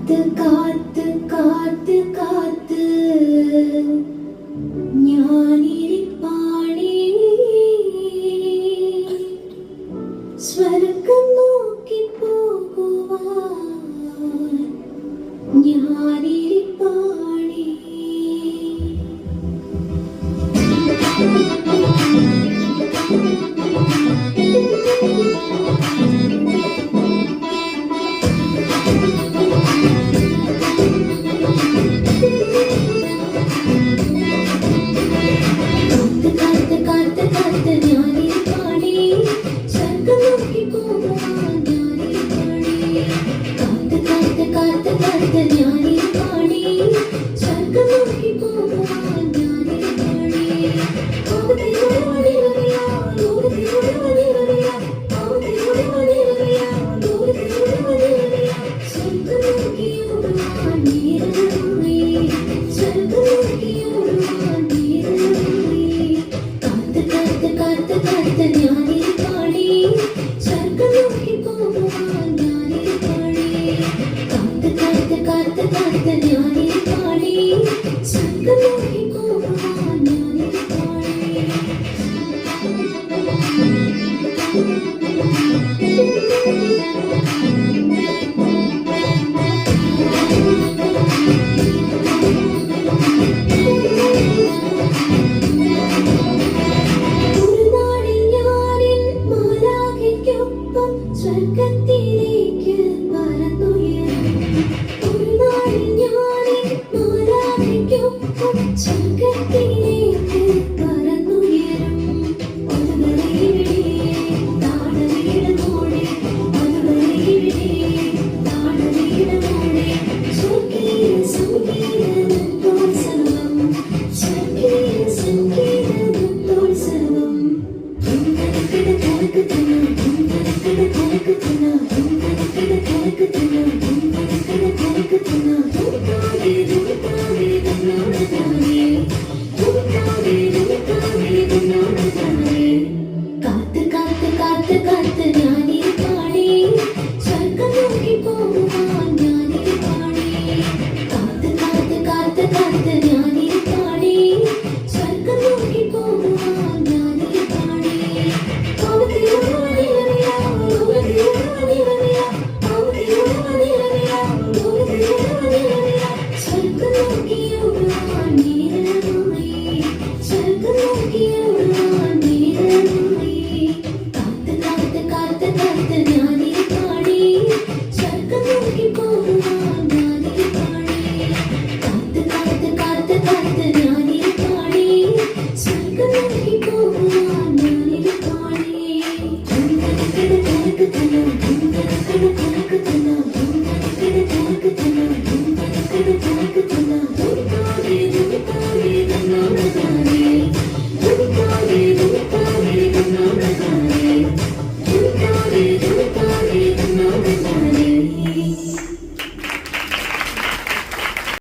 കാത്ത് കാത്ത് കാത്ത് കാത്ത് ഞാനിരിപ്പാണേ സ്വർഗം നോക്കി പോകുവാൻ ഞാനിരിപ്പാണേ. സ്വർഗത്തിലേക്ക് പറന്നുയരും ഒരു നാളിൽ ഞാനിൻ മാലാഖയ്ക്കൊപ്പം സ്വർഗത്തിലേക്ക് പറന്നുയരും. അതുവരെ ഇവിടെ താണവീടമോടെ അതുവരെ ഇവിടെ താണവീടമോടെ സ്വർഗീയ സംഗീതോത്സവം സ്വർഗീയ സംഗീതോത്സവം. കാത്ത് കാത്ത് കാത്ത് കാത്ത് ഞാനിരിപ്പാണേ സ്വർഗം നോക്കി പോകുവാൻ ഞാനിരിപ്പാണേ. കാത്ത് കാത്ത് കാത്ത് കാത്ത് ഞാനിരിപ്പാണേ സ്വർഗം നോക്കി പോകുവാൻ ഞാനിരിപ്പാണേ. സ്വർഗം നോക്കിയോടുവാൻ നീരമായി സ്വർഗം നോക്കിയോടുവാൻ